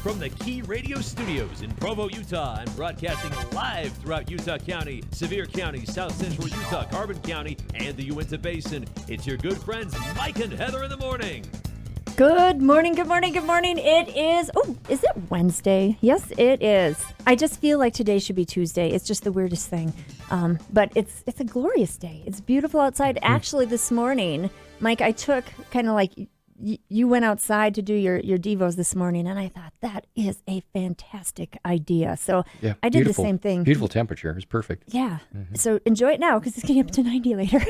from the Key Radio Studios in Provo, Utah, and broadcasting live throughout Utah County, Sevier County, South Central Utah, Carbon County, and the Uinta Basin. It's your good friends Mike and Heather in the morning. Good morning, good morning, good morning. It is, is it Wednesday? Yes, it is. I just feel like today should be Tuesday. It's just the weirdest thing. But it's a glorious day. It's beautiful outside. Actually, this morning, Mike, I took kind of like, you went outside to do your devos this morning, and I thought that is a fantastic idea. So yeah, I did the same thing. Beautiful temperature. It's perfect. Yeah. So enjoy it now because it's getting up to 90 later,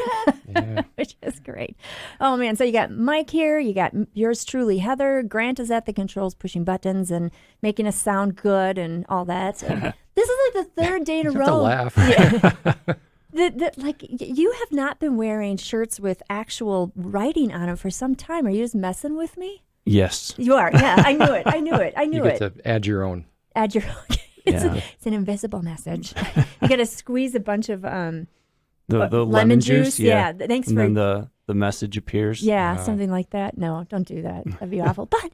which is great. Oh, man. So you got Mike here. You got yours truly, Heather. Grant is at the controls pushing buttons and making us sound good and all that. And this is like the third day in a row. You have to laugh. Yeah. Like, you have not been wearing shirts with actual writing on them for some time. Are you just messing with me? Yes. You are. Yeah, I knew it. I knew it. You get to add your own. Add your own. It's an invisible message. You got to squeeze a bunch of the lemon juice. Yeah. Thanks and for. then the message appears. Yeah, something like that. No, don't do that. That'd be awful. But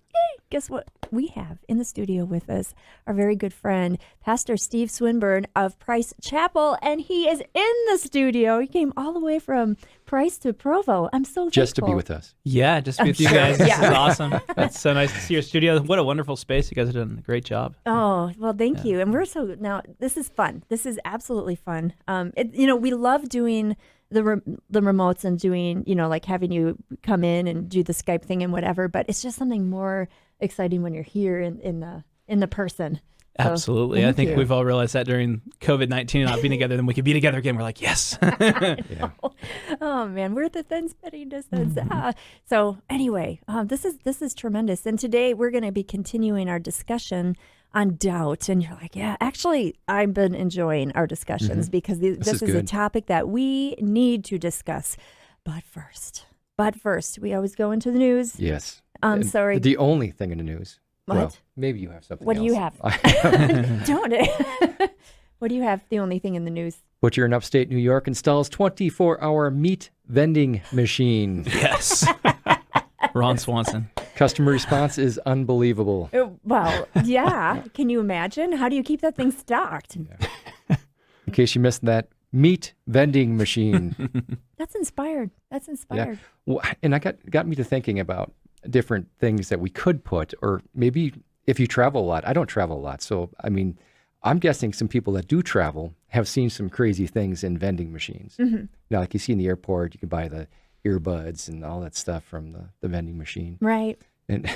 guess what? We have in the studio with us our very good friend, Pastor Steve Swinburne of Price Chapel, and he is in the studio. He came all the way from Price to Provo. I'm so thankful. Just to be with us. Yeah, just to be with you guys. This is awesome. It's so nice to see your studio. What a wonderful space. You guys have done a great job. Oh, well, thank you. And now this is fun. This is absolutely fun. We love doing the remotes and doing, like having you come in and do the Skype thing and whatever, but it's just something more exciting when you're here in the person. So, absolutely. I think we've all realized that during COVID-19 not being together, then we could be together again. We're like, yes. Yeah. Oh man, we're at the thin spitting distance. So anyway, this is tremendous. And today we're going to be continuing our discussion on doubt. And you're like, yeah, actually, I've been enjoying our discussions because this is a topic that we need to discuss. But first, we always go into the news. Yes. Sorry. The only thing in the news. What? Well, maybe you have something What else. do you have? Don't it? What do you have? The only thing in the news. Butcher in upstate New York installs 24-hour meat vending machine. Yes. Ron Swanson. Customer response is unbelievable. Well, yeah. Can you imagine? How do you keep that thing stocked? Yeah. In case you missed that, meat vending machine. That's inspired. Yeah. Well, and I got me to thinking about different things that we could put, or maybe if you travel a lot. I don't travel a lot, so I mean, I'm guessing some people that do travel have seen some crazy things in vending machines. Now, like you see in the airport, you can buy the earbuds and all that stuff from the vending machine. Right. And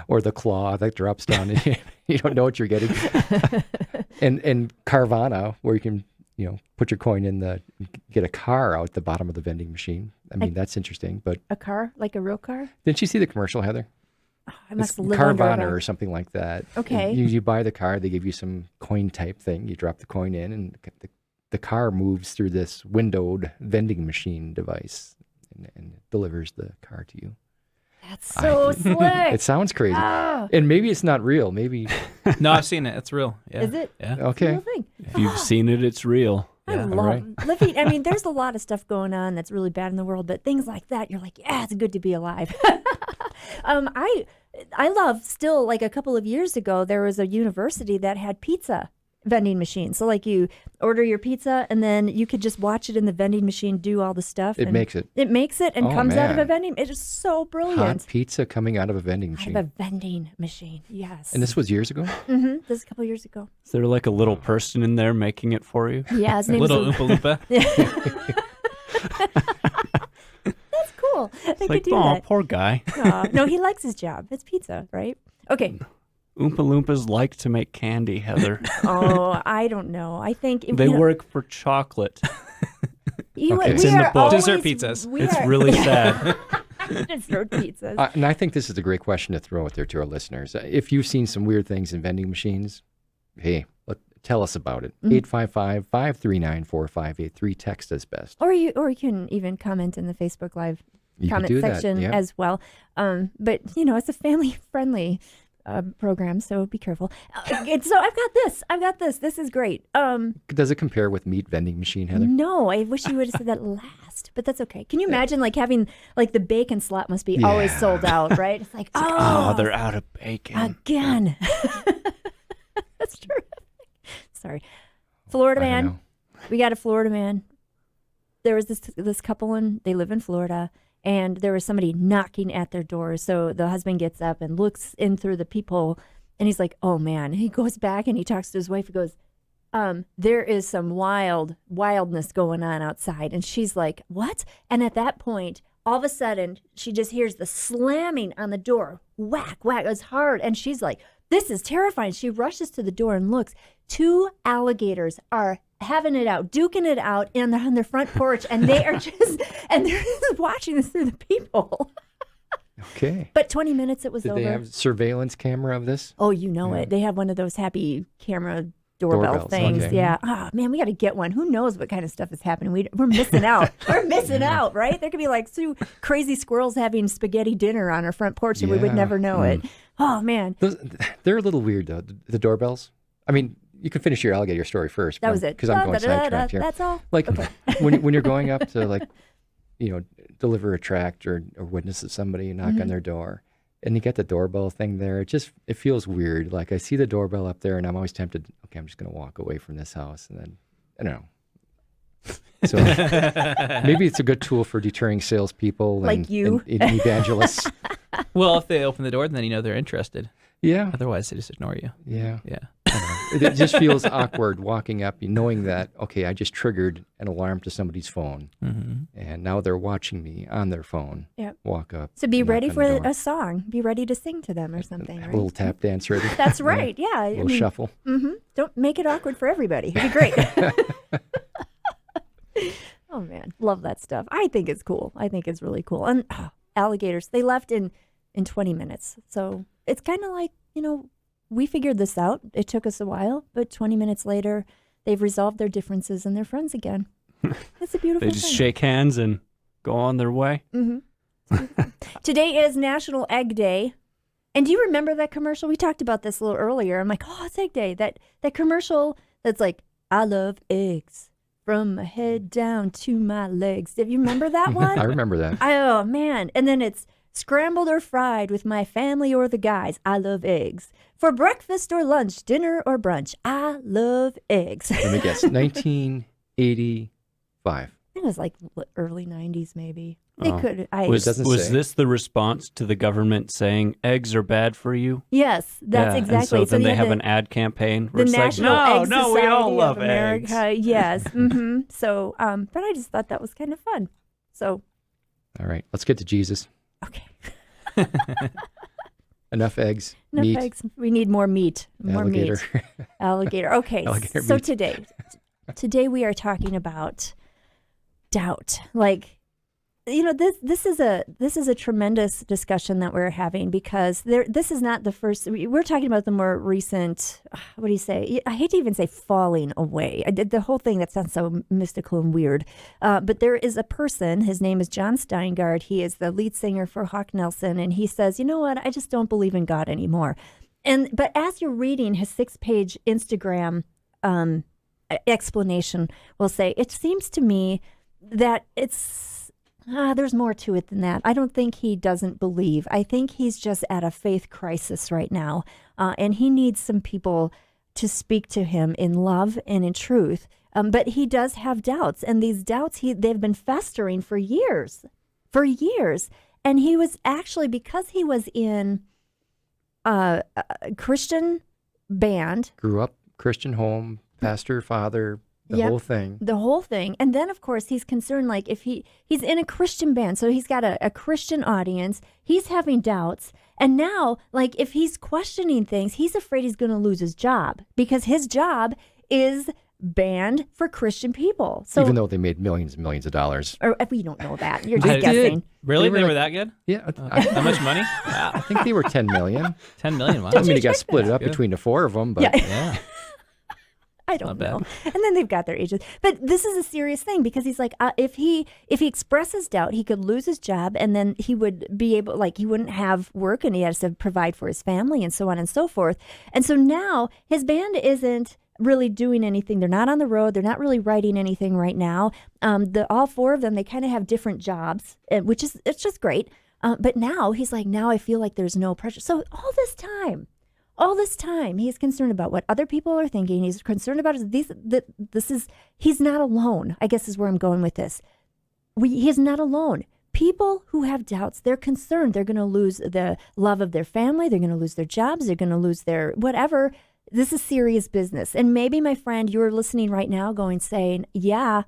or the claw that drops down and you don't know what you're getting. and Carvana, where you can, put your coin in get a car out the bottom of the vending machine. I mean, that's interesting. But a car, like a real car? Didn't you see the commercial, Heather? Oh, I must it's live Carvana or something like that. Okay. You buy the car, they give you some coin type thing. You drop the coin in, and the car moves through this windowed vending machine device and delivers the car to you. That's so slick. It sounds crazy. Oh. And maybe it's not real. Maybe. No, I've seen it. It's real. Yeah. Is it? Yeah. Okay. It's a real thing. If you've seen it, it's real. I love living. I mean, there's a lot of stuff going on that's really bad in the world, but things like that, you're like, yeah, it's good to be alive. I love still, like a couple of years ago, there was a university that had pizza vending machines. So like you order your pizza and then you could just watch it in the vending machine do all the stuff. It makes it. It makes it and Oh, comes out of man. a vending. It is so brilliant. Hot pizza coming out of a vending Out machine. of a vending machine, yes. And this was years ago? This is a couple of years ago. Is there like a little person in there making it for you? Yeah, his name Little is Oompa Loompa. That's cool. They It's could like, do oh, that. poor guy. No, he likes his job. It's pizza, right? Okay. Oompa Loompas like to make candy, Heather. Oh, I don't know. I think They work for chocolate. Okay. It's in the book. Dessert pizzas. It's really sad. Dessert pizzas. And I think this is a great question to throw out there to our listeners. If you've seen some weird things in vending machines, hey, tell us about it. 855-539-4583. Text us best. Or you can even comment in the Facebook Live You can comment do that, section yeah. as well. But it's a family friendly program, so be careful. So I've got this. This is great. Does it compare with meat vending machine, Heather? No, I wish you would have said that last, but that's okay. Can you imagine like having like the bacon slot must be always sold out, right? It's like, Oh, they're out of bacon. again. That's true. Sorry. Florida I don't man. know. We got a Florida man. There was this couple and they live in Florida, and there was somebody knocking at their door. So the husband gets up and looks in through the peephole, and he's like, "Oh man!" He goes back and he talks to his wife. He goes, "There is some wildness going on outside," and she's like, "What?" And at that point, all of a sudden, she just hears the slamming on the door, whack, whack. It was hard, and she's like, "This is terrifying." She rushes to the door and looks. 2 alligators are having it out, duking it out on their front porch, and they're just watching this through the peephole. Okay. But 20 minutes it was Did over. they have surveillance camera of this? Oh, you know it. They have one of those happy camera doorbell Doorbells, things. okay. Yeah. Oh, man, we got to get one. Who knows what kind of stuff is happening? We're missing out. We're missing out, right? There could be like 2 crazy squirrels having spaghetti dinner on our front porch, and we would Yeah. never know it. Oh, man. They're a little weird, though, the doorbells. I mean, you can finish your alligator story first. That was it. Because I'm going sidetracked here. That's all. Like when you're going up to like, deliver a tract or witness to somebody, knock Mm-hmm. on their door, and you get the doorbell thing there. It feels weird. Like I see the doorbell up there, and I'm always tempted. Okay, I'm just going to walk away from this house, and then I don't know. So maybe it's a good tool for deterring salespeople Like you. and evangelists. Well, if they open the door, then you know they're interested. Yeah, Otherwise, they just ignore you. yeah. Yeah. It just feels awkward walking up, knowing that, okay, I just triggered an alarm to somebody's phone, and now they're watching me on their phone. Yep. Walk up. So be knock ready on for the door. a song. Be ready to sing to them or something, A right? little tap dance ready. That's right. Yeah. A little shuffle. Don't make it awkward for everybody. It'd be great. Oh, man. Love that stuff. I think it's cool. I think it's really cool. And alligators, they left in 20 minutes. So it's kind of like, we figured this out. It took us a while, but 20 minutes later, they've resolved their differences and they're friends again. It's a beautiful They just thing. shake hands and go on their way. Today is National Egg Day. And do you remember that commercial? We talked about this a little earlier. I'm like, oh, it's Egg Day. That commercial that's like, I love eggs from my head down to my legs. Do you remember that one? I remember that. Oh, man. And then it's scrambled or fried with my family or the guys. I love eggs. For breakfast or lunch, dinner or brunch, I love eggs. Let me guess. 1985. It was like early 90s, maybe. They Oh. could. It doesn't Was say. this the response to the government saying eggs are bad for you? Yes, that's Yeah, exactly. And so then they have had an ad campaign the where it's like, National no, Egg no, we all Society love of America. eggs. Yes. So, but I just thought that was kind of fun. So, All right, let's get to Jesus. okay. Enough eggs, Enough meat, eggs. We need more meat. More alligator. meat. Alligator. Okay. Alligator So meat. today we are talking about doubt. Like, this is a tremendous discussion that we're having because this is not the first. We're talking about the more recent. What do you say? I hate to even say falling away. The whole thing that sounds so mystical and weird. But there is a person. His name is John Steingard. He is the lead singer for Hawk Nelson, and he says, "You know what? I just don't believe in God anymore." But as you're reading his 6-page Instagram explanation, will say it seems to me that it's. There's more to it than that. I don't think he doesn't believe. I think he's just at a faith crisis right now. And he needs some people to speak to him in love and in truth. But he does have doubts. And these doubts, they've been festering for years. And he was actually, because he was in a Christian band, Grew up Christian home, pastor, father, the Yep. whole thing. the whole thing. And then, of course, he's concerned, like, if he's in a Christian band, so he's got a Christian audience, he's having doubts. And now, like, if he's questioning things, he's afraid he's going to lose his job because his job is banned for Christian people. So, Even though they made millions and millions of dollars. or we don't know that. You're I just did. guessing. Really? They They were were like- that good? Yeah, That much money? Wow. I think they were 10 million. 10 million. Wow. I mean, it got split That's up good. between the 4 of them, but Yeah. Yeah. I don't Not bad. know. And then they've got their ages. But this is a serious thing because he's like, if he expresses doubt, he could lose his job, and then he would be able, like, he wouldn't have work, and he has to provide for his family and so on and so forth. And so now his band isn't really doing anything. They're not on the road. They're not really writing anything right now. All four of them, they kind of have different jobs, which is, it's just great. But now he's like, now I feel like there's no pressure. So all this time, he's concerned about what other people are thinking. He's concerned about he's not alone, I guess is where I'm going with this. He's not alone. People who have doubts, they're concerned. They're going to lose the love of their family. They're going to lose their jobs. They're going to lose their whatever. This is serious business. And maybe, my friend, you're listening right now saying, yeah,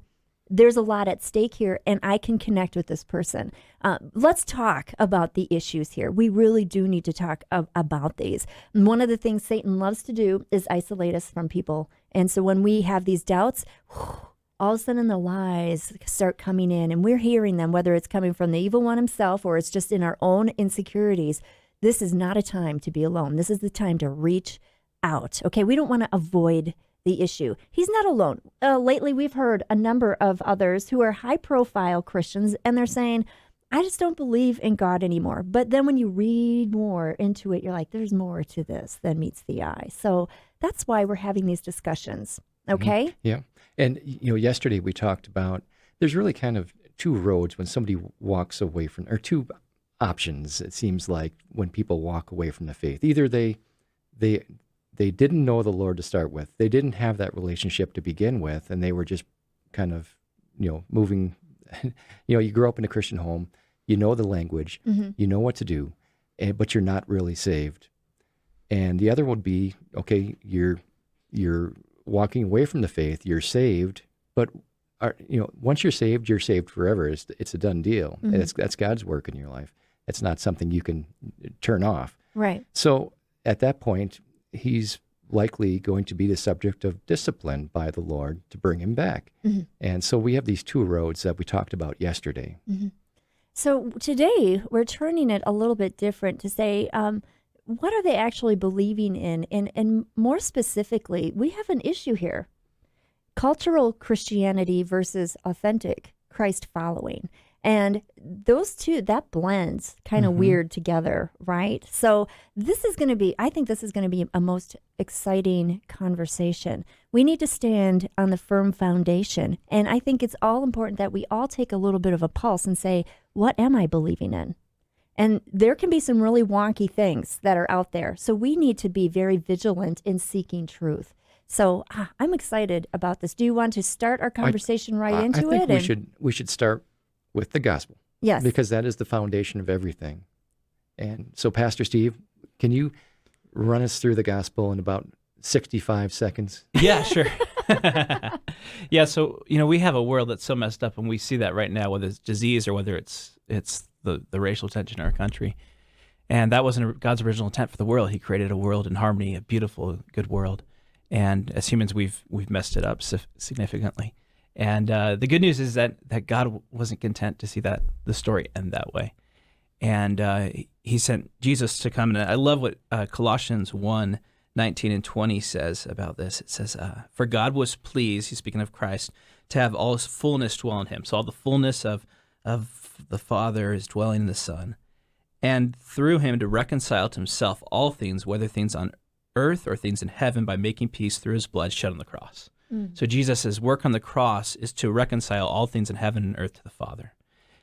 there's a lot at stake here, and I can connect with this person. Let's talk about the issues here. We really do need to talk about these. And one of the things Satan loves to do is isolate us from people. And so when we have these doubts, all of a sudden the lies start coming in, and we're hearing them, whether it's coming from the evil one himself or it's just in our own insecurities. This is not a time to be alone. This is the time to reach out. Okay, we don't want to avoid the issue. He's not alone. Lately, we've heard a number of others who are high-profile Christians, and they're saying, I just don't believe in God anymore. But then when you read more into it, you're like, there's more to this than meets the eye. So that's why we're having these discussions. Okay? Mm-hmm. Yeah. And, yesterday we talked about there's really kind of two roads when somebody walks away from, or two options, it seems like, when people walk away from the faith. Either they didn't know the Lord to start with. They didn't have that relationship to begin with, and they were just kind of, moving. You grow up in a Christian home, you know the language, you know what to do, but you're not really saved. And the other would be, okay, you're walking away from the faith, you're saved, but once you're saved forever. It's a done deal. And that's God's work in your life. It's not something you can turn off. Right. So at that point, he's likely going to be the subject of discipline by the Lord to bring him back. And so we have these two roads that we talked about yesterday. So today, we're turning it a little bit different to say, what are they actually believing in? And more specifically, we have an issue here. Cultural Christianity versus authentic Christ following. And those two, that blends kind of weird together, right? So I think this is going to be a most exciting conversation. We need to stand on the firm foundation. And I think it's all important that we all take a little bit of a pulse and say, what am I believing in? And there can be some really wonky things that are out there. So we need to be very vigilant in seeking truth. So I'm excited about this. Do you want to start our conversation into it? I think we should start with the gospel. Yes. Because that is the foundation of everything. And so, Pastor Steve, can you run us through the gospel in about 65 seconds? Yeah, sure. Yeah, so, we have a world that's so messed up, and we see that right now, whether it's disease or whether it's the racial tension in our country. And that wasn't God's original intent for the world. He created a world in harmony, a beautiful, good world. And as humans, we've messed it up significantly. And the good news is that God wasn't content to see the story end that way. And he sent Jesus to come. And I love what Colossians 1:19 and 20 says about this. It says, for God was pleased, he's speaking of Christ, to have all his fullness dwell in him. So all the fullness of the Father is dwelling in the Son. And through him to reconcile to himself all things, whether things on earth or things in heaven, by making peace through his blood shed on the cross. So Jesus' work on the cross is to reconcile all things in heaven and earth to the Father.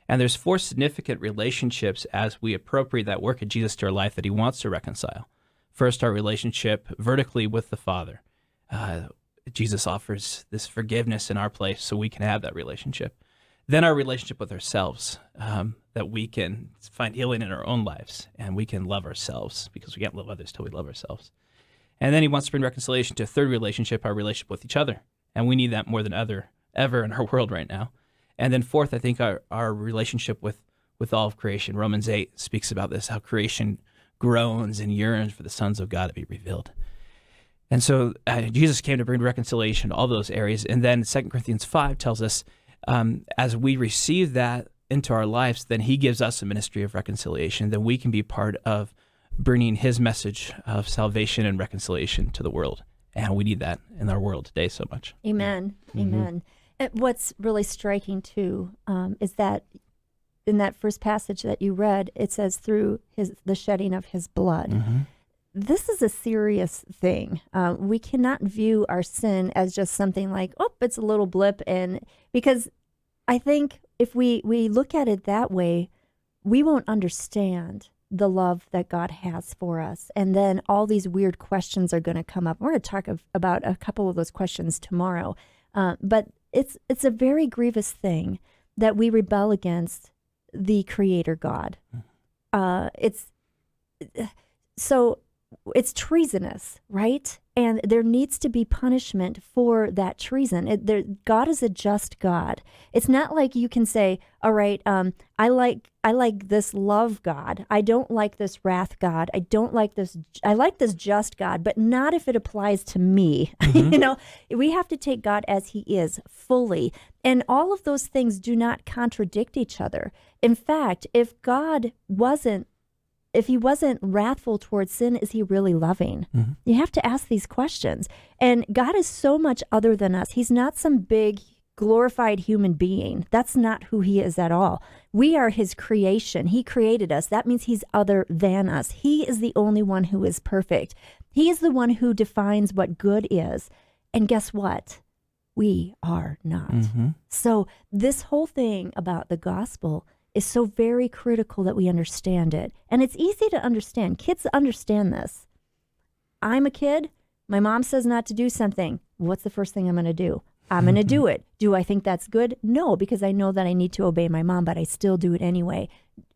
And there's 4 significant relationships as we appropriate that work of Jesus to our life that he wants to reconcile. First, our relationship vertically with the Father. Jesus offers this forgiveness in our place so we can have that relationship. Then our relationship with ourselves, that we can find healing in our own lives, and we can love ourselves because we can't love others till we love ourselves. And then he wants to bring reconciliation to a third relationship, our relationship with each other. And we need that more than ever in our world right now. And then fourth, I think our relationship with all of creation. Romans 8 speaks about this, how creation groans and yearns for the sons of God to be revealed. And so Jesus came to bring reconciliation to all those areas. And then 2 Corinthians 5 tells us, as we receive that into our lives, then he gives us a ministry of reconciliation. Then we can be part of bringing his message of salvation and reconciliation to the world. And we need that in our world today so much. Amen. Amen. And what's really striking too is that in that first passage that you read, it says through the shedding of his blood. This is a serious thing. We cannot view our sin as just something like, oh, it's a little blip. And because I think if we look at it that way, we won't understand the love that God has for us. And then all these weird questions are going to come up. We're going to talk about a couple of those questions tomorrow. But it's a very grievous thing that we rebel against the Creator God. It's treasonous, right? And there needs to be punishment for that treason. God is a just God. It's not like you can say, all right, I like this love God. I don't like this wrath God. I like this just God, but not if it applies to me. We have to take God as he is fully. And all of those things do not contradict each other. In fact, if he wasn't wrathful towards sin, is he really loving? You have to ask these questions. And God is so much other than us. He's not some big glorified human being. That's not who he is at all. We are his creation. He created us. That means he's other than us. He is the only one who is perfect. He is the one who defines what good is. And guess what? We are not. So this whole thing about the gospel is so very critical that we understand it. And it's easy to understand. Kids understand this. I'm a kid. My mom says not to do something. What's the first thing I'm going to do? I'm going to do it. Do I think that's good? No, because I know that I need to obey my mom, but I still do it anyway.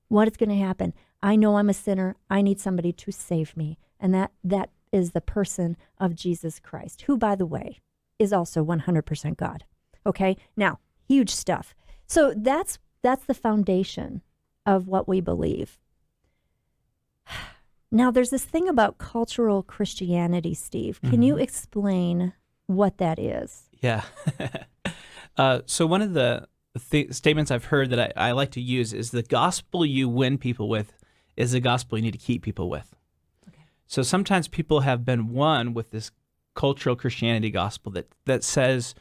What is going to happen? I know I'm a sinner. I need somebody to save me. And that is the person of Jesus Christ, who, by the way, is also 100% God. Okay? Now, huge stuff. So that's the foundation of what we believe. Now, there's this thing about cultural Christianity, Steve. Can you explain what that is? Yeah. So one of the statements I've heard that I like to use is the gospel you win people with is the gospel you need to keep people with. Okay. So sometimes people have been won with this cultural Christianity gospel that says,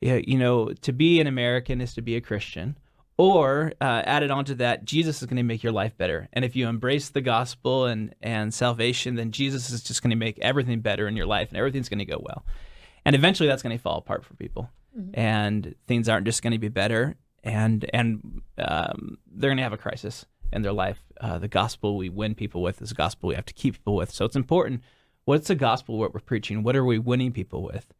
to be an American is to be a Christian. Or added onto that, Jesus is going to make your life better. And if you embrace the gospel and salvation, then Jesus is just going to make everything better in your life and everything's going to go well. And eventually that's going to fall apart for people. And things aren't just going to be better. And they're going to have a crisis in their life. The gospel we win people with is the gospel we have to keep people with. So it's important. What's the gospel what we're preaching? What are we winning people with?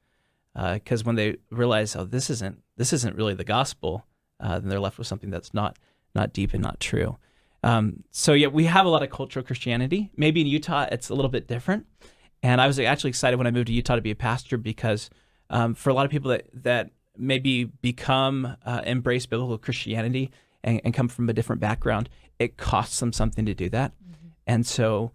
Because when they realize, this isn't really the gospel, then they're left with something that's not deep and not true. So yeah, we have a lot of cultural Christianity. Maybe in Utah, it's a little bit different. And I was actually excited when I moved to Utah to be a pastor because for a lot of people that maybe embrace biblical Christianity and come from a different background, it costs them something to do that. And so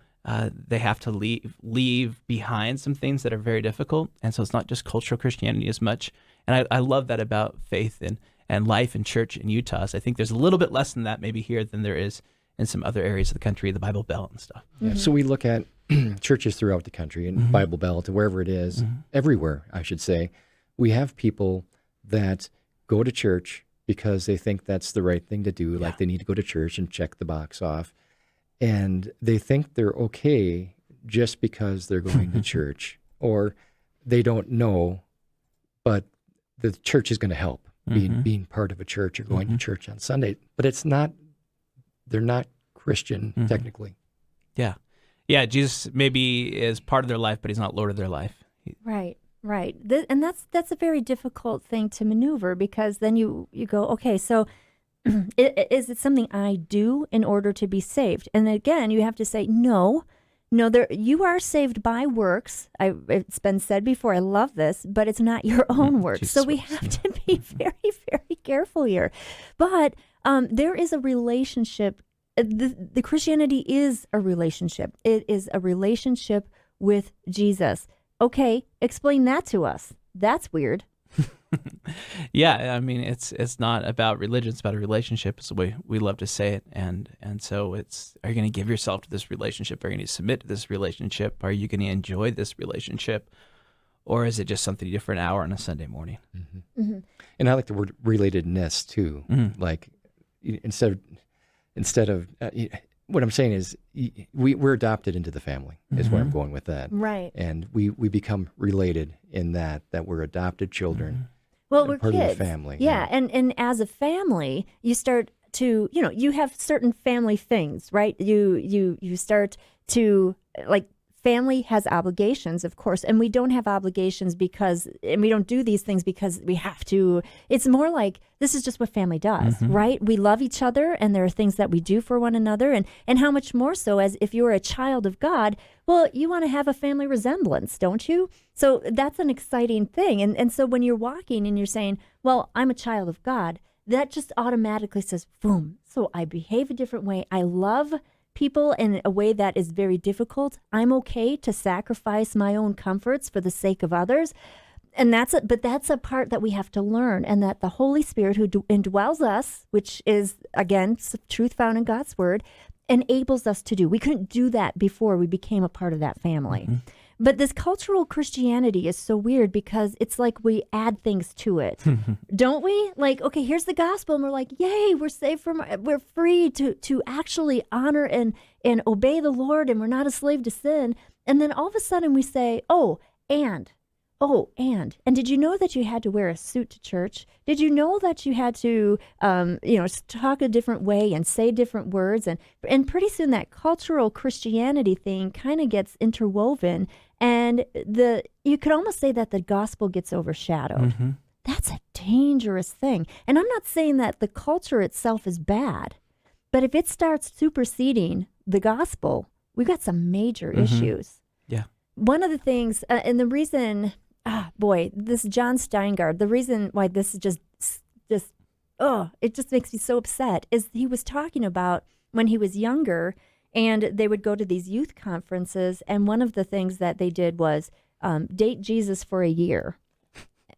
they have to leave behind some things that are very difficult. And so it's not just cultural Christianity as much. And I love that about faith and life in church in Utah. So I think there's a little bit less than that maybe here than there is in some other areas of the country, the Bible Belt and stuff. Yeah, so we look at churches throughout the country and Bible Belt, wherever it is, everywhere, I should say. We have people that go to church because they think that's the right thing to do, like they need to go to church and check the box off. And they think they're okay just because they're going to church, or they don't know, but the church is going to help. Being part of a church or going to church on Sunday, but they're not Christian technically. Yeah. Jesus maybe is part of their life, but he's not Lord of their life. Right. And that's a very difficult thing to maneuver because then you go, okay, so is it something I do in order to be saved? And again, you have to say, no, you are saved by works. It's been said before, I love this, but it's not your own works. So we have to be very, very careful here. But there is a relationship. The Christianity is a relationship. It is a relationship with Jesus. Okay, explain that to us. That's weird. Yeah, I mean, it's not about religion, it's about a relationship. It's the way we love to say it. And so are you going to give yourself to this relationship? Are you going to submit to this relationship? Are you going to enjoy this relationship? or is it just something different hour on a Sunday morning? And I like the word relatedness too. Like instead of what I'm saying is we're adopted into the family is where I'm going with that. Right. And we become related in that we're adopted children. Well, we're part kids. of the family. Yeah. And as a family, you start to, you have certain family things, right? You start to, like, family has obligations, of course, and we don't have obligations and we don't do these things because we have to. It's more like this is just what family does, right? We love each other, and there are things that we do for one another, and how much more so as if you're a child of God, well, you want to have a family resemblance, don't you? So that's an exciting thing. And so when you're walking and you're saying, well, I'm a child of God, that just automatically says, boom. So I behave a different way. I love people in a way that is very difficult. I'm okay to sacrifice my own comforts for the sake of others. And that's it. But that's a part that we have to learn, and that the Holy Spirit who indwells us, which is, again, truth found in God's word, enables us to do. We couldn't do that before we became a part of that family. But this cultural Christianity is so weird because it's like we add things to it. Don't we? Like, okay, here's the gospel, and we're like, yay, we're free to actually honor and obey the Lord, and we're not a slave to sin. And then all of a sudden we say, and did you know that you had to wear a suit to church? Did you know that you had to, talk a different way and say different words? And pretty soon that cultural Christianity thing kind of gets interwoven, and you could almost say that the gospel gets overshadowed. That's a dangerous thing. And I'm not saying that the culture itself is bad, but if it starts superseding the gospel, we've got some major issues. Yeah. One of the things, and the reason, this John Steingard, the reason why this is it just makes me so upset is he was talking about when he was younger, and they would go to these youth conferences, and one of the things that they did was date Jesus for a year.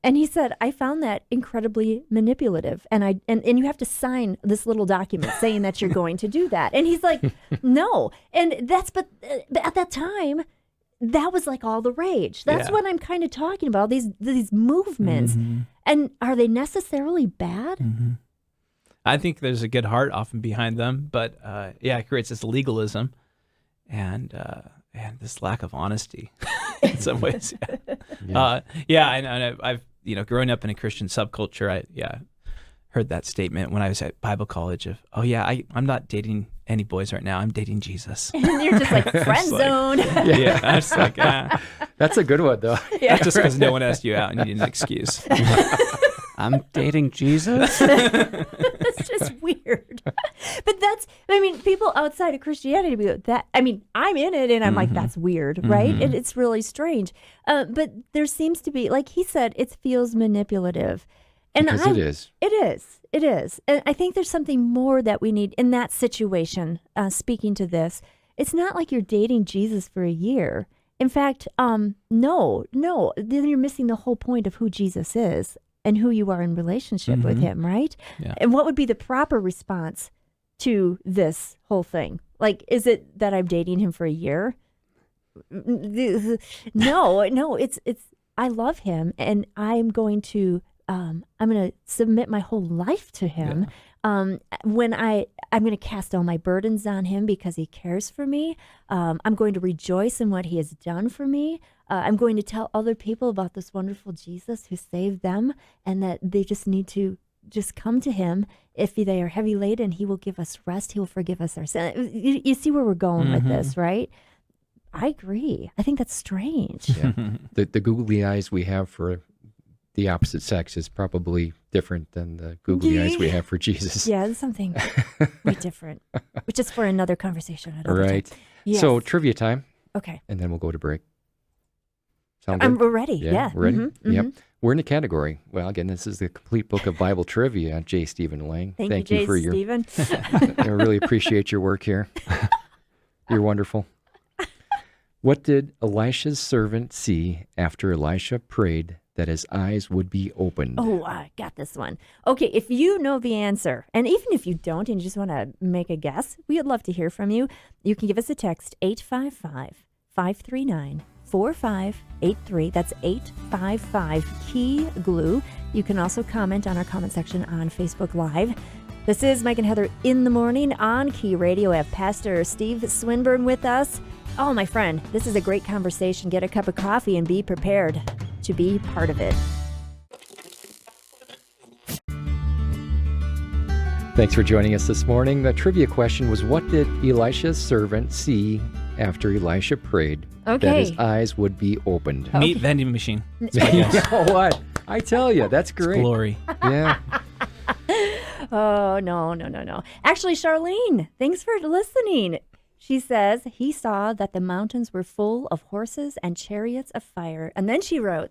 And he said, I found that incredibly manipulative. And you have to sign this little document saying that you're going to do that. And he's like, no. And but at that time, that was like all the rage. That's what I'm kind of talking about, these movements. And are they necessarily bad? I think there's a good heart often behind them, but it creates this legalism and this lack of honesty in some ways. And I've growing up in a Christian subculture, I heard that statement when I was at Bible college of, I'm not dating any boys right now. I'm dating Jesus. And you're just like friend zone. I was like, That's a good one, though. just because no one asked you out and you need an excuse. I'm dating Jesus? That's just weird. But people outside of Christianity go, I'm in it, and I'm like, that's weird, right? It's really strange. But there seems to be, like he said, it feels manipulative. And Because it is. It is. And I think there's something more that we need in that situation, speaking to this. It's not like you're dating Jesus for a year. In fact, no, then you're missing the whole point of who Jesus is and who you are in relationship with him, right? Yeah. And what would be the proper response to this whole thing? Like, is it that I'm dating him for a year? No, it's I love him, and I'm going to submit my whole life to him. When I'm going to cast all my burdens on him because he cares for me. I'm going to rejoice in what he has done for me. I'm going to tell other people about this wonderful Jesus who saved them, and that they just need to just come to him if they are heavy laden. He will give us rest. He will forgive us our sin. You see where we're going with this, right? I agree. I think that's strange. Yeah. The googly eyes we have for the opposite sex is probably different than the googly eyes we have for Jesus. Yeah, it's something way different, which is for another conversation. Right. Yes. So trivia time, Okay. and then we'll go to break. Sound good? We're ready. Yeah. We're ready? Mhm, Yep. mhm. We're in the category. Well, again, this is the complete book of Bible trivia. J. Stephen Lang. Thank you, for Stephen. I really appreciate your work here. You're wonderful. What did Elisha's servant see after Elisha prayed that his eyes would be opened? Oh, I got this one. Okay, if you know the answer, and even if you don't and you just want to make a guess, we would love to hear from you. You can give us a text, 855-539-5353. 855-859-4583. That's 855-KEY-GLUE. You can also comment on our comment section on Facebook Live. This is Mike and Heather in the morning on Key Radio. We have Pastor Steve Swinburne with us. Oh, my friend, this is a great conversation. Get a cup of coffee and be prepared to be part of it. Thanks for joining us this morning. The trivia question was, what did Elisha's servant see after Elisha prayed that his Okay. eyes would be opened? Meat vending machine. That's my guess. You know what? I tell you, that's great. Glory. Yeah. Oh, no. Actually, Charlene, thanks for listening. She says he saw that the mountains were full of horses and chariots of fire. And then she wrote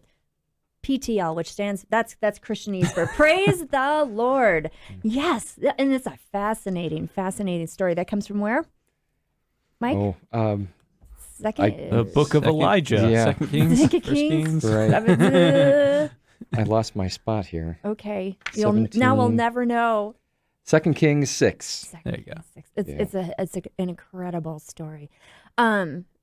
PTL, which stands, that's Christianese for Praise the Lord. Yes. And it's a fascinating story. That comes from where? Mike? Oh, Second. The book of Second- Elijah. Yeah. Second Kings. Second First Kings. right. Seven- I lost my spot here. okay. Now 17. we'll never know. 2 Kings 6. There you go. It's an incredible story.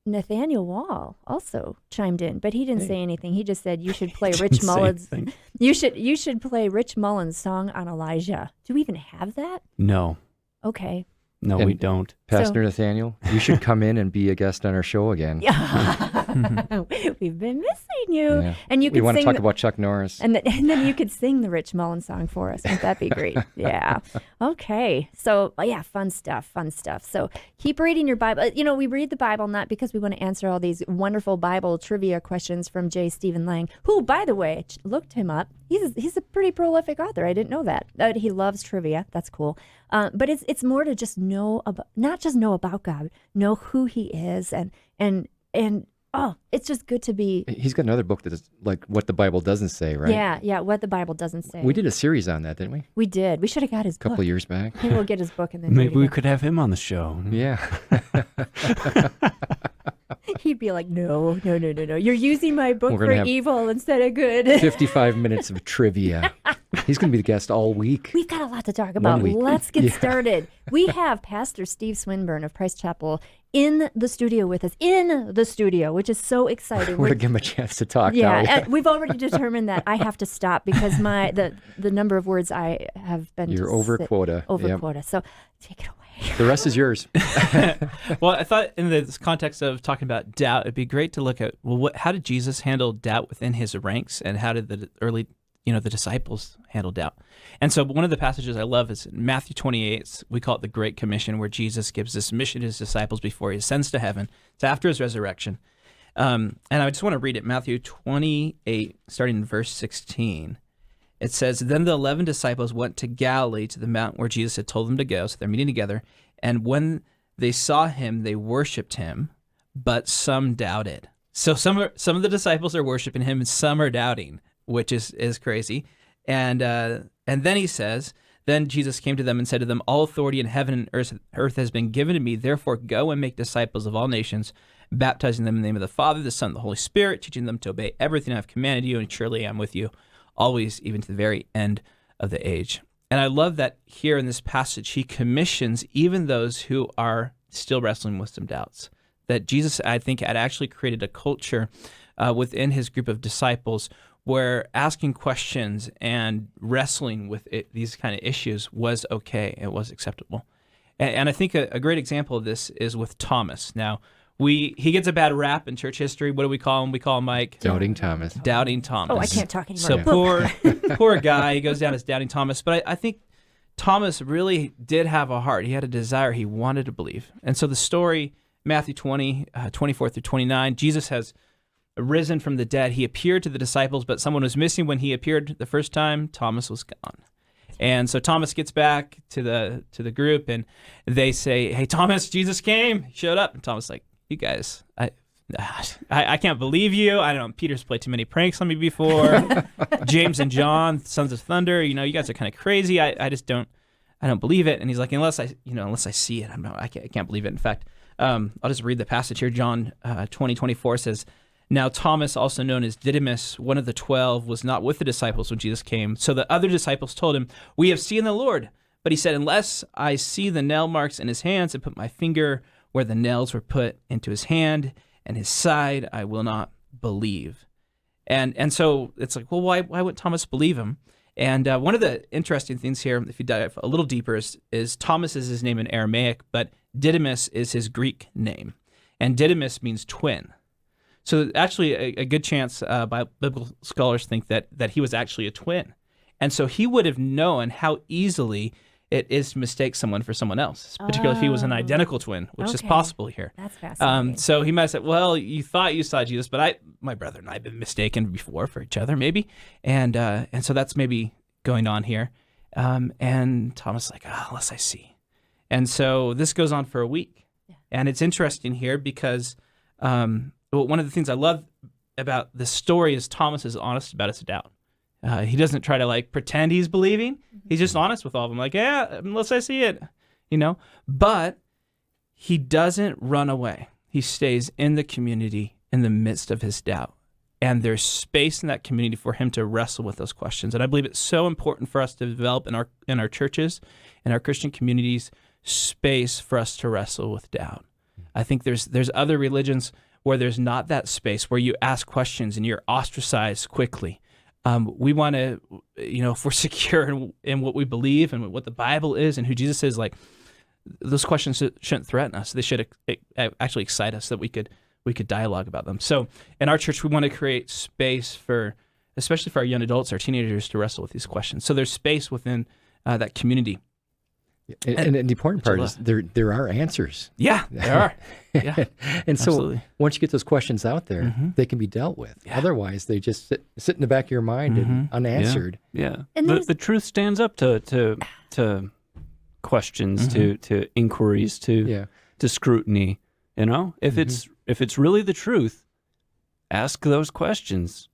Nathaniel Wall also chimed in, but he didn't say anything. He just said you should play Rich Didn't say Mullins. anything. You should play Rich Mullins' song on Elijah. Do we even have that? No, Okay. no, And- we don't. Pastor Nathaniel, you should come in and be a guest on our show again. We've been missing you. Yeah. And you We could want to sing talk the- about Chuck Norris. and then you could sing the Rich Mullins song for us. Wouldn't that be great? Yeah. Okay. So, yeah, fun stuff. So keep reading your Bible. You know, we read the Bible not because we want to answer all these wonderful Bible trivia questions from J. Stephen Lang, who, by the way, looked him up. He's a pretty prolific author. I didn't know that. He loves trivia. That's cool. But it's more to just know about, not just know about God, know who He is, and oh, it's just good to be. He's got another book that is like what the Bible doesn't say, right? Yeah, what the Bible doesn't say. We did a series on that, didn't we? We did. We should have got his A couple book. of years back. Maybe we'll get his book and then Maybe do we it could have him on the show. Yeah. again. He'd be like, no. You're using my book We're for gonna have evil instead of good. 55 minutes of trivia. He's going to be the guest all week. We've got a lot to talk about. week. Let's get started. We have Pastor Steve Swinburne of Christ Chapel in the studio with us, which is so exciting. We're going to give him a chance to talk Yeah, now. and we've already determined that I have to stop because the number of words I have been You're to over sit- quota. Over Yep. quota. So take it away. The rest is yours. Well, I thought in this context of talking about doubt, it'd be great to look at, well, how did Jesus handle doubt within his ranks, and how did the early, the disciples handle doubt? And so one of the passages I love is in Matthew 28. We call it the Great Commission, where Jesus gives this mission to his disciples before he ascends to heaven. It's after his resurrection. And I just want to read it, Matthew 28, starting in verse 16. It says, Then the 11 disciples went to Galilee, to the mountain where Jesus had told them to go. So they're meeting together. And when they saw him, they worshipped him, but some doubted. So some of the disciples are worshiping him, and some are doubting, which is crazy. And then he says, Then Jesus came to them and said to them, All authority in heaven and earth has been given to me. Therefore go and make disciples of all nations, baptizing them in the name of the Father, the Son, and the Holy Spirit, teaching them to obey everything I've commanded you, and surely I'm with you always, even to the very end of the age. And I love that here in this passage, he commissions even those who are still wrestling with some doubts. That Jesus, I think, had actually created a culture within his group of disciples where asking questions and wrestling with these kind of issues was okay. It was acceptable. And I think a great example of this is with Thomas. Now, he gets a bad rap in church history. What do we call him? We call him Mike Doubting Thomas. Doubting Thomas. Oh, I can't talk anymore. So poor guy. He goes down as Doubting Thomas. But I think Thomas really did have a heart. He had a desire. He wanted to believe. And so the story, Matthew 20, 24 through 29, Jesus has risen from the dead. He appeared to the disciples, but someone was missing when he appeared the first time. Thomas was gone. And so Thomas gets back to the group, and they say, Hey, Thomas, Jesus came. He showed up. And Thomas is like, You guys, I can't believe you. I don't know. Peter's played too many pranks on me before. James and John, sons of thunder. You guys are kind of crazy. I just don't believe it. And he's like, unless I see it, I can't believe it. In fact, I'll just read the passage here. John 20:24 says, Now Thomas, also known as Didymus, one of the 12, was not with the disciples when Jesus came. So the other disciples told him, We have seen the Lord. But he said, Unless I see the nail marks in his hands and put my finger where the nails were put into his hand, and his side I will not believe. And so it's like, well, why would Thomas believe him? And one of the interesting things here, if you dive a little deeper, is Thomas is his name in Aramaic, but Didymus is his Greek name. And Didymus means twin. So actually a good chance biblical scholars think that he was actually a twin. And so he would have known how easily it is to mistake someone for someone else, particularly if he was an identical twin, which is possible here. That's fascinating. So he might have said, well, you thought you saw Jesus, but my brother and I have been mistaken before for each other, maybe. And so that's maybe going on here. And Thomas is like, unless I see. And so this goes on for a week. Yeah. And it's interesting here because one of the things I love about this story is Thomas is honest about his doubt. He doesn't try to pretend he's believing. He's just honest with all of them. Like, yeah, unless I see it, But he doesn't run away. He stays in the community in the midst of his doubt. And there's space in that community for him to wrestle with those questions. And I believe it's so important for us to develop in our churches, in our Christian communities, space for us to wrestle with doubt. I think there's other religions where there's not that space, where you ask questions and you're ostracized quickly. We want to, if we're secure in what we believe and what the Bible is and who Jesus is, those questions shouldn't threaten us. They should actually excite us, that we could dialogue about them. So in our church, we want to create space especially for our young adults, our teenagers, to wrestle with these questions. So there's space within that community. And the important part is there are answers. Yeah, there are. Yeah, and so absolutely. Once you get those questions out there, they can be dealt with. Yeah. Otherwise, they just sit in the back of your mind and unanswered. Yeah. And the truth stands up to questions, to inquiries, to scrutiny. If it's really the truth, ask those questions,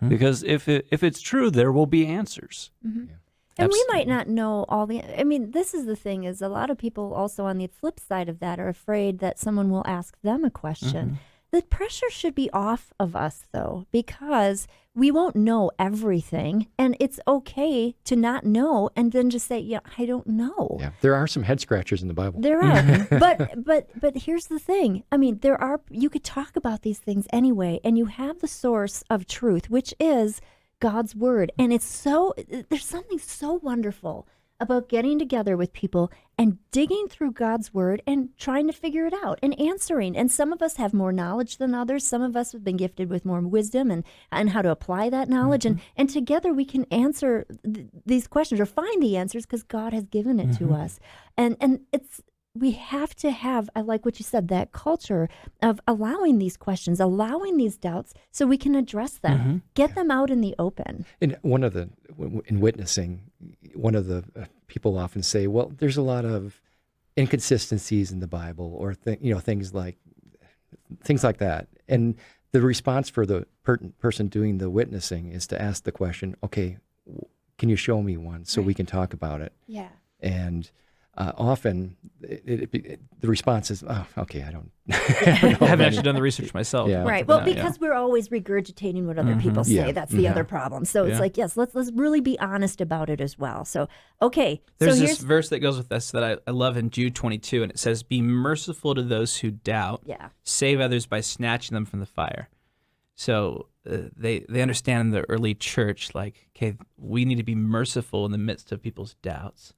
because if it's true, there will be answers. Mm-hmm. Yeah. And we might not know all this is the thing, is a lot of people also on the flip side of that are afraid that someone will ask them a question. The pressure should be off of us, though, because we won't know everything, and it's okay to not know and then just say, I don't know. Yeah, there are some head scratchers in the Bible. There are, but here's the thing. You could talk about these things anyway, and you have the source of truth, which is God's word. And there's something so wonderful about getting together with people and digging through God's word and trying to figure it out and answering. And some of us have more knowledge than others. Some of us have been gifted with more wisdom and how to apply that knowledge. And together we can answer these questions or find the answers because God has given it to us. And we have to have, I like what you said, that culture of allowing these questions, allowing these doubts so we can address them, get them out in the open. And in witnessing, one of the people often say, well, there's a lot of inconsistencies in the Bible or things like that. And the response for the person doing the witnessing is to ask the question, okay, can you show me one so we can talk about it? Yeah. And often the response is, oh, okay, I don't know. I haven't actually done the research myself. Yeah. Right. Well, because we're always regurgitating what other people say. That's the other problem. So it's like, yes, let's really be honest about it as well. So, okay. There's this verse that goes with this that I love in Jude 22, and it says, be merciful to those who doubt. Yeah. Save others by snatching them from the fire. So they understand in the early church, okay, we need to be merciful in the midst of people's doubts.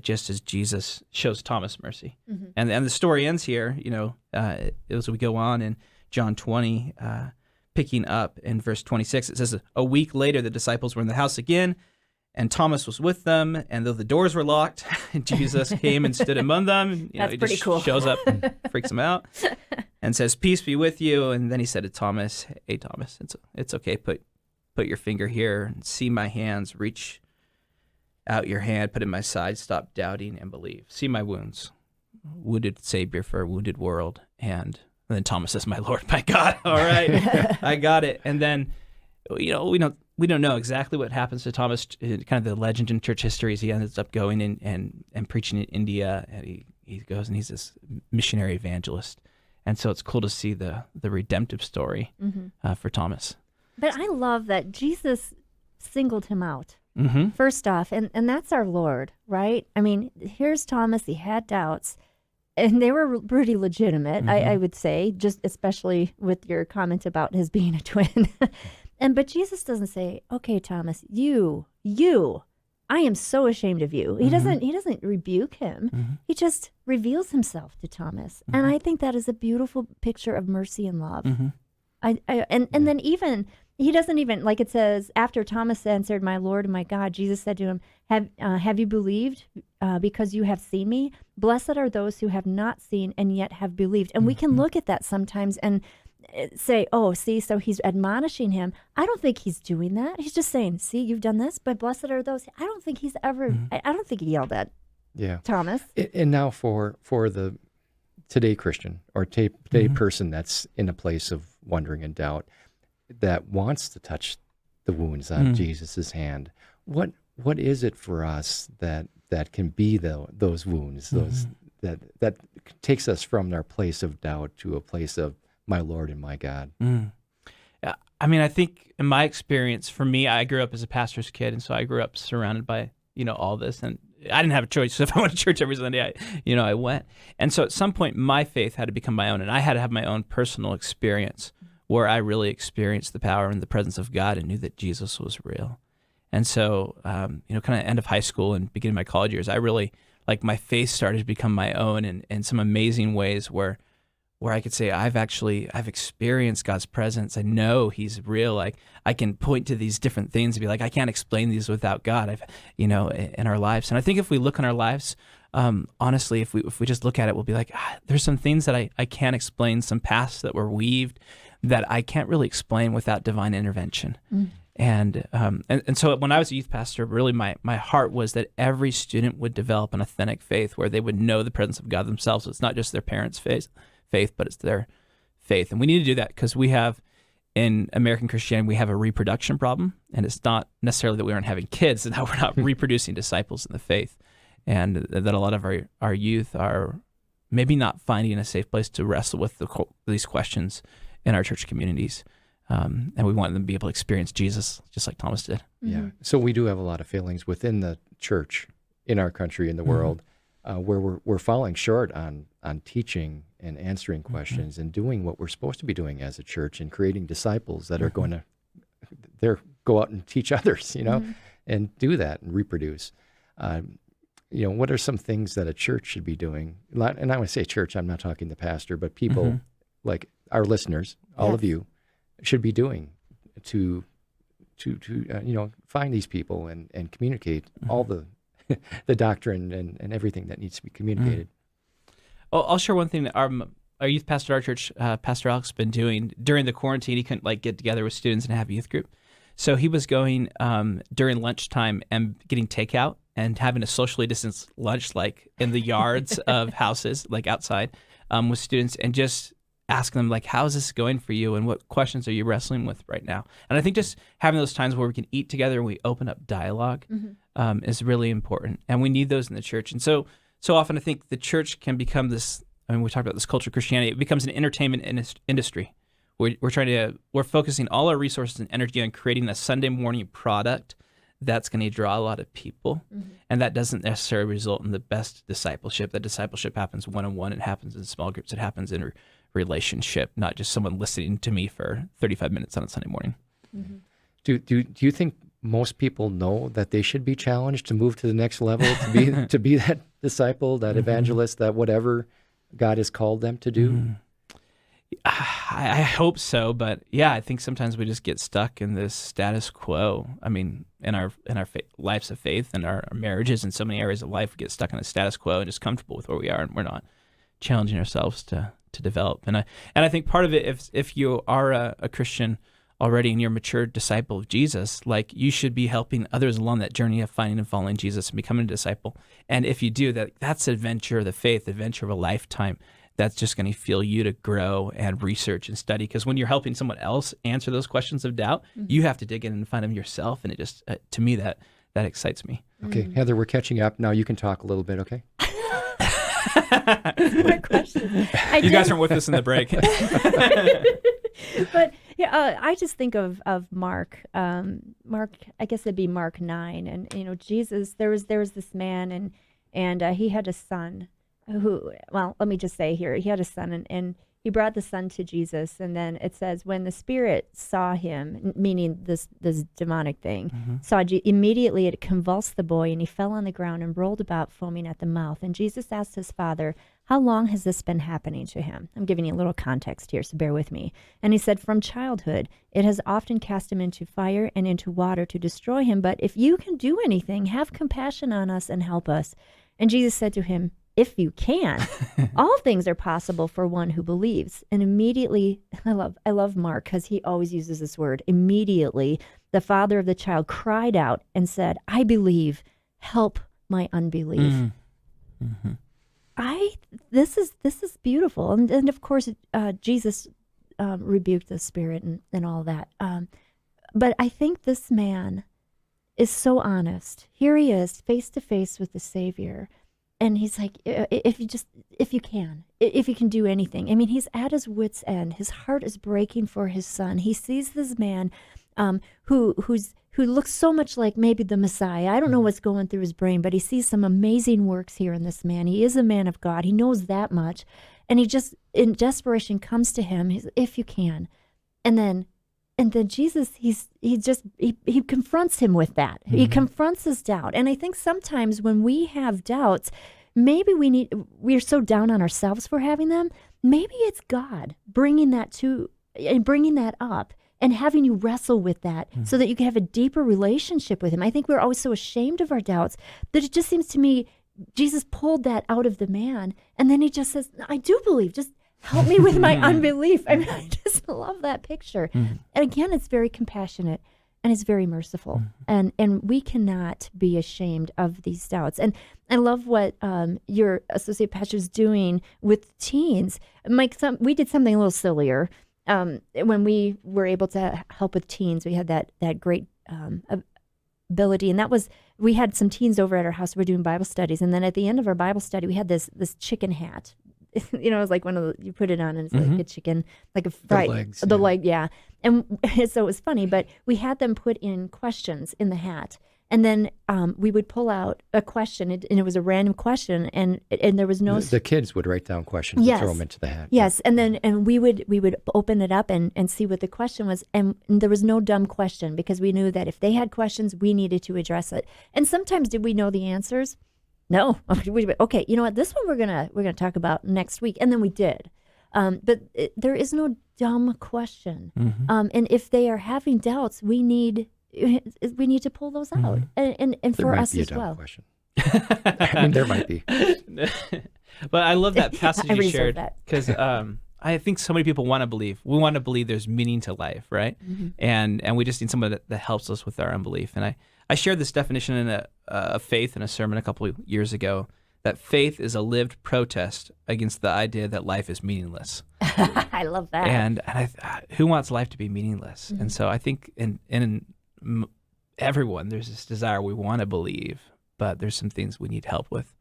Just as Jesus shows Thomas mercy. And the story ends here, as we go on in John 20, picking up in verse 26, it says, a week later, the disciples were in the house again, and Thomas was with them, and though the doors were locked, Jesus came and stood among them. That's he pretty just cool. shows up and freaks them out and says, peace be with you. And then he said to Thomas, hey, Thomas, it's okay. Put your finger here and see my hands, reach out your hand, put it in my side, stop doubting and believe. See my wounds, wounded Savior for a wounded world. And then Thomas says, my Lord, my God, all right, I got it. And then, we don't know exactly what happens to Thomas. Kind of the legend in church history is he ends up going and preaching in India, and he goes and he's this missionary evangelist. And so it's cool to see the redemptive story for Thomas. But I love that Jesus singled him out. First off, and that's our Lord, right? Here's Thomas. He had doubts. and they were pretty legitimate, I would say, just especially with your comment about his being a twin. But Jesus doesn't say, "Okay, Thomas, you, I am so ashamed of you." He doesn't rebuke him. He just reveals himself to Thomas. And I think that is a beautiful picture of mercy and love. And then even he doesn't even, like it says, after Thomas answered, "My Lord and my God," Jesus said to him, have you believed because you have seen me? Blessed are those who have not seen and yet have believed. And we can look at that sometimes and say, "Oh, see, so he's admonishing him." I don't think he's doing that. He's just saying, "See, you've done this, but blessed are those." I don't think he's ever, I don't think he yelled at Thomas. And now for the today Christian or today person that's in a place of wondering and doubt, that wants to touch the wounds on Jesus's hand, what is it for us that can be those wounds, those that takes us from our place of doubt to a place of my Lord and my God? Yeah, I mean, I think in my experience, for me, I grew up as a pastor's kid, and so I grew up surrounded by all this, and I didn't have a choice. So if I went to church every Sunday, I went. And so at some point, my faith had to become my own, and I had to have my own personal experience where I really experienced the power and the presence of God and knew that Jesus was real. And so, kind of end of high school and beginning my college years, I really, my faith started to become my own in some amazing ways where I could say, I've experienced God's presence. I know He's real. I can point to these different things and be like, I can't explain these without God, in our lives. And I think if we look in our lives, honestly, if we just look at it, we'll be like, there's some things that I can't explain, some paths that were weaved that I can't really explain without divine intervention. And so when I was a youth pastor, really my heart was that every student would develop an authentic faith where they would know the presence of God themselves. So it's not just their parents' faith, but it's their faith. And we need to do that because we have, in American Christianity, we have a reproduction problem. And it's not necessarily that we aren't having kids, and that we're not reproducing disciples in the faith. And that a lot of our youth are maybe not finding a safe place to wrestle with these questions in our church communities. And we want them to be able to experience Jesus just like Thomas did. Yeah. So we do have a lot of failings within the church in our country, in the world, where we're falling short on teaching and answering questions and doing what we're supposed to be doing as a church and creating disciples that are going to go out and teach others, and do that and reproduce. What are some things that a church should be doing? And I want to say church, I'm not talking the pastor, but people like our listeners, all of you, should be doing to find these people and communicate all the doctrine and everything that needs to be communicated. Oh, I'll share one thing that our youth pastor at our church, Pastor Alex, has been doing during the quarantine. He couldn't get together with students and have a youth group, so he was going during lunchtime and getting takeout and having a socially distanced lunch, in the yards of houses, outside, with students, and just asking them, how's this going for you and what questions are you wrestling with right now? And I think just having those times where we can eat together and we open up dialogue is really important. And we need those in the church. And so often I think the church can become this, we talked about this culture of Christianity, it becomes an entertainment industry. We're focusing all our resources and energy on creating a Sunday morning product that's going to draw a lot of people. And that doesn't necessarily result in the best discipleship. That discipleship happens one-on-one. It happens in small groups. It happens in relationship, not just someone listening to me for 35 minutes on a Sunday morning. Do you think most people know that they should be challenged to move to the next level, to be that disciple, that evangelist, that whatever God has called them to do? I hope so, but yeah, I think sometimes we just get stuck in this status quo. I mean, in our lives of faith and our marriages and so many areas of life, we get stuck in a status quo and just comfortable with where we are, and we're not challenging ourselves to develop. And I think part of it, if you are a Christian already and you're a mature disciple of Jesus, you should be helping others along that journey of finding and following Jesus and becoming a disciple. And if you do that, that's an adventure of the faith, adventure of a lifetime. That's just going to fuel you to grow and research and study. Because when you're helping someone else answer those questions of doubt, you have to dig in and find them yourself. And it just, to me, that excites me. Okay, Heather, we're catching up. Now you can talk a little bit, okay? More questions. You guys aren't with us in the break. But yeah, I just think of Mark. Mark, I guess it'd be Mark 9, and Jesus. There was this man, and he had a son well, let me just say here, he had a son, and he brought the son to Jesus, and then it says when the spirit saw him, meaning this demonic thing, immediately it convulsed the boy, and he fell on the ground and rolled about, foaming at the mouth. And Jesus asked his father, "How long has this been happening to him?" I'm giving you a little context here, so bear with me. And he said, "From childhood, it has often cast him into fire and into water to destroy him. But if you can do anything, have compassion on us and help us." And Jesus said to him, "If you can, all things are possible for one who believes." And immediately, I love Mark because he always uses this word. Immediately, the father of the child cried out and said, "I believe, help my unbelief." Mm-hmm. This is beautiful, and of course, Jesus rebuked the spirit and all that. But I think this man is so honest. Here he is, face to face with the Savior. And he's like, if you can do anything. I mean, he's at his wit's end. His heart is breaking for his son. He sees this man who looks so much like maybe the Messiah. I don't know what's going through his brain, but he sees some amazing works here in this man. He is a man of God. He knows that much. And he just, in desperation, comes to him. He's, "If you can." And then Jesus, he confronts him with that. Mm-hmm. He confronts his doubt. And I think sometimes when we have doubts, maybe we're so down on ourselves for having them. Maybe it's God bringing that up and having you wrestle with that so that you can have a deeper relationship with him. I think we're always so ashamed of our doubts that it just seems to me Jesus pulled that out of the man. And then he just says, "I do believe, just help me with my unbelief." I mean, I just love that picture. And again, it's very compassionate and it's very merciful. And we cannot be ashamed of these doubts. And I love what your associate pastor is doing with teens. Mike, we did something a little sillier. When we were able to help with teens, we had that great ability. And that was, we had some teens over at our house. We were doing Bible studies. And then at the end of our Bible study, we had this chicken hat. You know, it's like one of the, you put it on and it's like a chicken, like a fried, the leg, yeah. And so it was funny, but we had them put in questions in the hat. And then we would pull out a question, and it was a random question, and there was no... The kids would write down questions and throw them into the hat. Yes, and we would open it up and see what the question was, and there was no dumb question, because we knew that if they had questions, we needed to address it. And sometimes did we know the answers? No. Okay, you know what? This one we're gonna talk about next week, and then we did. But there is no dumb question, and if they are having doubts, we need to pull those out, and for us as well. Question. I mean, there might be. But I love that passage you shared, because I think so many people want to believe. We want to believe there's meaning to life, right? And we just need someone that helps us with our unbelief. And I shared this definition in a faith in a sermon a couple of years ago, that faith is a lived protest against the idea that life is meaningless. I love that. And who wants life to be meaningless? And so I think in everyone, there's this desire we want to believe, but there's some things we need help with.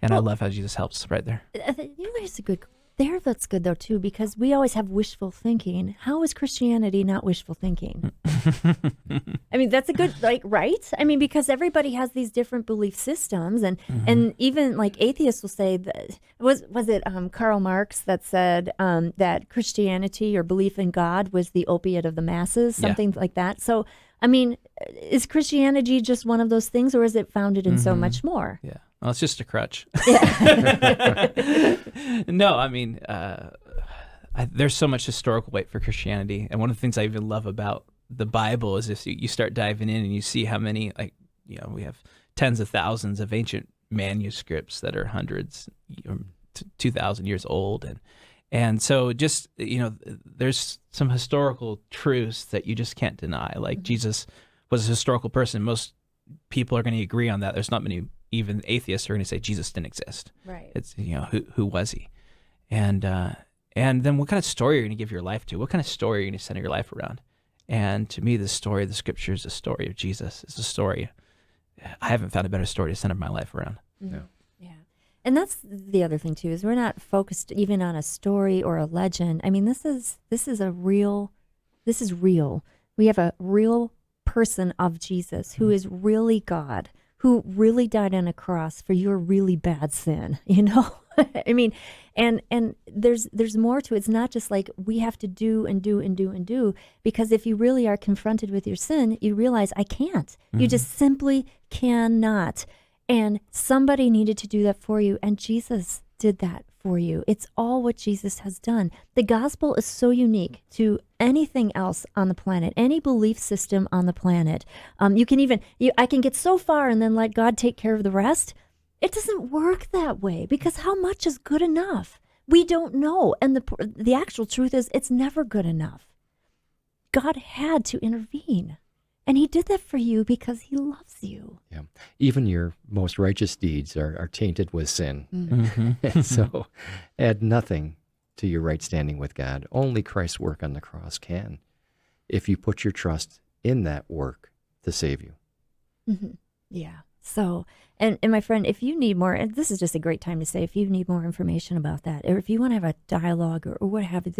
And I love how Jesus helps right there. There's a good there. That's good though too, because we always have wishful thinking. How is Christianity not wishful thinking? I mean, that's a good, right? I mean, because everybody has these different belief systems, and even like atheists will say that was it Karl Marx that said that Christianity or belief in God was the opiate of the masses, something like that. So, I mean, is Christianity just one of those things, or is it founded in so much more? Yeah. Well, it's just a crutch. Yeah. No, I mean, there's so much historical weight for Christianity. And one of the things I even love about the Bible is if you start diving in and you see how many, we have tens of thousands of ancient manuscripts that are hundreds, 2,000 years old. And so just, there's some historical truths that you just can't deny. Like Jesus was a historical person. Most people are going to agree on that. There's not many, even atheists are going to say Jesus didn't exist. Right. It's, who was he? And then what kind of story are you going to give your life to? What kind of story are you going to center your life around? And to me, the story of the scripture is the story of Jesus. It's a story. I haven't found a better story to center my life around. Yeah. And that's the other thing too, is we're not focused even on a story or a legend. I mean, this is real. We have a real person of Jesus who is really God, who really died on a cross for your really bad sin, I mean, and there's more to it. It's not just like we have to do and do and do and do, because if you really are confronted with your sin, you realize I can't. You just simply cannot. And somebody needed to do that for you, and Jesus did that for you. It's all what Jesus has done. The gospel is so unique to anything else on the planet, any belief system on the planet. I can get so far and then let God take care of the rest. It doesn't work that way, because how much is good enough? We don't know. And the actual truth is it's never good enough. God had to intervene. And he did that for you because he loves you. Yeah. Even your most righteous deeds are tainted with sin. So add nothing to your right standing with God. Only Christ's work on the cross can, if you put your trust in that work to save you. Yeah. So, and my friend, if you need more, and this is just a great time to say, if you need more information about that, or if you want to have a dialogue or what have you,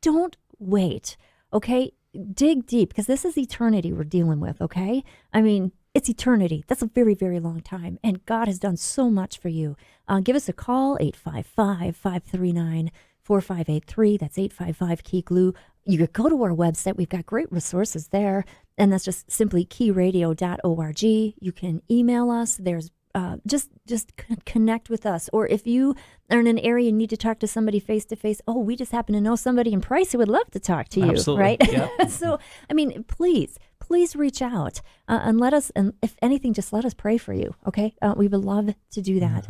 don't wait, okay? Dig deep, because this is eternity we're dealing with, okay? I mean, it's eternity. That's a very, very long time, and God has done so much for you. Give us a call, 855-539-4583. That's 855-KEY-GLUE. You could go to our website. We've got great resources there, and that's just simply keyradio.org. You can email us. There's just connect with us. Or if you are in an area and need to talk to somebody face to face, we just happen to know somebody in Price who would love to talk to you. Absolutely. Right? Yep. So, I mean, please reach out and let us, and if anything, just let us pray for you. Okay. We would love to do that.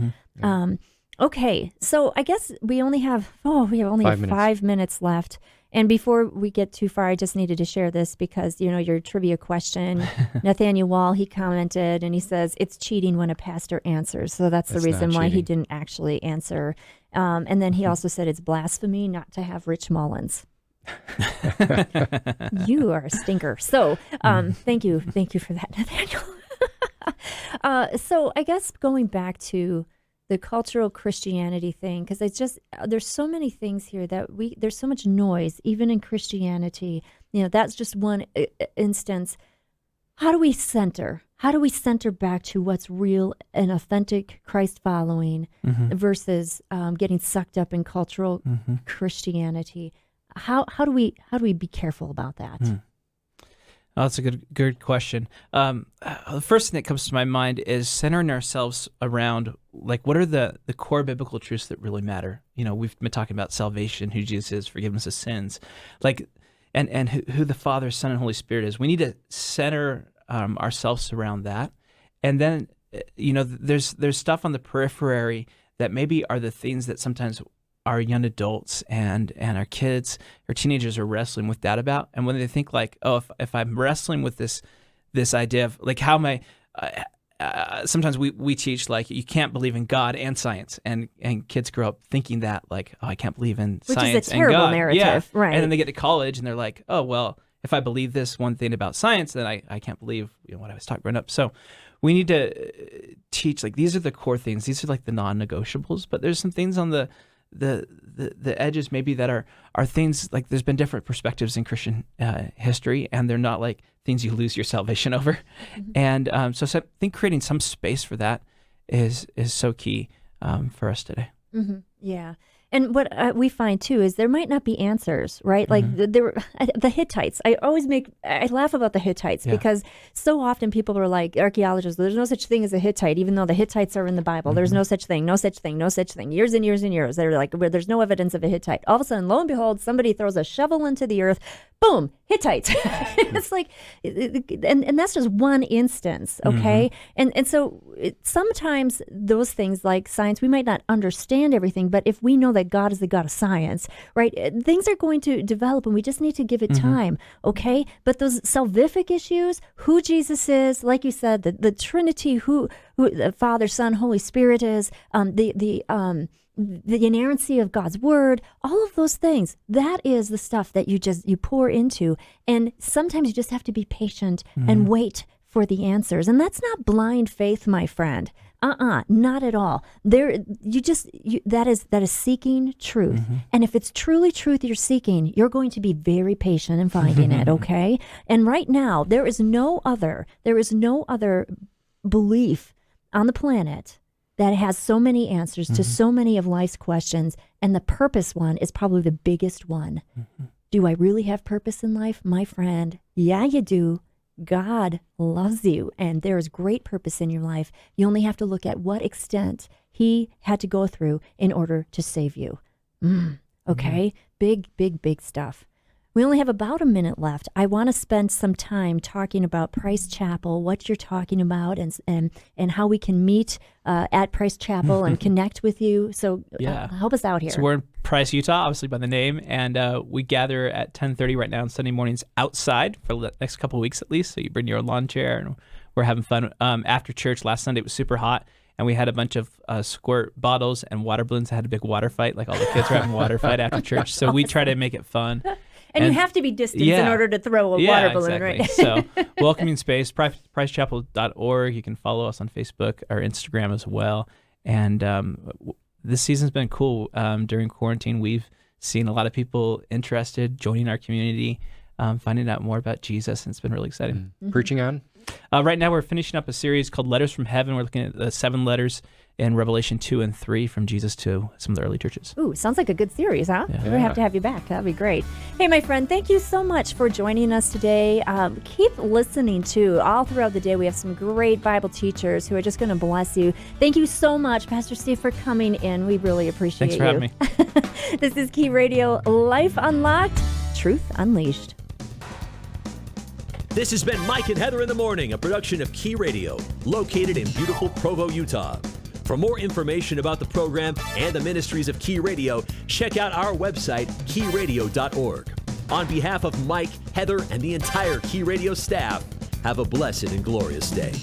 Okay. So I guess we only have 5 minutes left. And before we get too far, I just needed to share this because, your trivia question, Nathaniel Wall, he commented and he says, it's cheating when a pastor answers. So that's the reason why he didn't actually answer. And then he also said it's blasphemy not to have Rich Mullins. You are a stinker. So thank you for that, Nathaniel. So I guess going back to the cultural Christianity thing, because it's just, there's so many things here that there's so much noise, even in Christianity. That's just one instance. How do we center back to what's real and authentic Christ following versus getting sucked up in cultural Christianity? How do we be careful about that? Oh, that's a good question. The first thing that comes to my mind is centering ourselves around, like, what are the core biblical truths that really matter? We've been talking about salvation, who Jesus is, forgiveness of sins, like, and who the Father, Son, and Holy Spirit is. We need to center ourselves around that. And then, there's stuff on the periphery that maybe are the things that sometimes our young adults and our kids or teenagers are wrestling with that about. And when they think like, if I'm wrestling with this idea of like, how am I, sometimes we teach like, you can't believe in God and science, and kids grow up thinking that like, I can't believe in science and God. Which is a terrible narrative, right? And then they get to college and they're like, if I believe this one thing about science, then I can't believe what I was taught growing up. So we need to teach like, these are the core things. These are like the non-negotiables, but there's some things on the edges maybe that are things like, there's been different perspectives in Christian history, and they're not like things you lose your salvation over. And so I think creating some space for that is so key for us today. Yeah. And what we find too is there might not be answers, right? Like the Hittites. I laugh about the Hittites because so often people are like, archaeologists, there's no such thing as a Hittite, even though the Hittites are in the Bible. There's no such thing, no such thing, no such thing. Years and years and years. They're like, there's no evidence of a Hittite. All of a sudden, lo and behold, somebody throws a shovel into the earth. Boom, Hittites. It's like, and that's just one instance, okay? And so sometimes those things like science, we might not understand everything, but if we know that God is the God of science, right? Things are going to develop, and we just need to give it time, okay? But those salvific issues, who Jesus is, like you said, the Trinity, who the Father, Son, Holy Spirit is, the inerrancy of God's word, all of those things, that is the stuff that you pour into. And sometimes you just have to be patient and wait for the answers. And that's not blind faith, my friend. Not at all. That is seeking truth. And if it's truly truth you're seeking, you're going to be very patient in finding it, okay? And right now, there is no other belief on the planet that has so many answers to so many of life's questions. And the purpose one is probably the biggest one. Do I really have purpose in life? My friend, yeah, you do. God loves you, and there is great purpose in your life. You only have to look at what extent he had to go through in order to save you. Okay? Big, big, big stuff. We only have about a minute left. I want to spend some time talking about Price Chapel, what you're talking about, and how we can meet at Price Chapel and connect with you. So help us out here. So we're in Price, Utah, obviously by the name, and we gather at 10:30 right now on Sunday mornings outside for the next couple of weeks at least. So you bring your own lawn chair, and we're having fun. After church last Sunday, it was super hot. And we had a bunch of squirt bottles and water balloons. I had a big water fight, like all the kids were having a water fight after church. So we try to make it fun. And you have to be distanced in order to throw a water balloon, exactly. right? So welcoming space, pricechapel.org. You can follow us on Facebook or Instagram as well. And this season's been cool. During quarantine, we've seen a lot of people interested, joining our community, finding out more about Jesus, and it's been really exciting. Preaching on? Right now, we're finishing up a series called Letters from Heaven. We're looking at the 7 letters in Revelation 2 and 3 from Jesus to some of the early churches. Ooh, sounds like a good series, huh? Yeah. We're going to have to have you back. That'd be great. Hey, my friend, thank you so much for joining us today. Keep listening, too. All throughout the day, we have some great Bible teachers who are just going to bless you. Thank you so much, Pastor Steve, for coming in. We really appreciate you. Thanks for having me. This is Key Radio, Life Unlocked, Truth Unleashed. This has been Mike and Heather in the Morning, a production of Key Radio, located in beautiful Provo, Utah. For more information about the program and the ministries of Key Radio, check out our website, keyradio.org. On behalf of Mike, Heather, and the entire Key Radio staff, have a blessed and glorious day.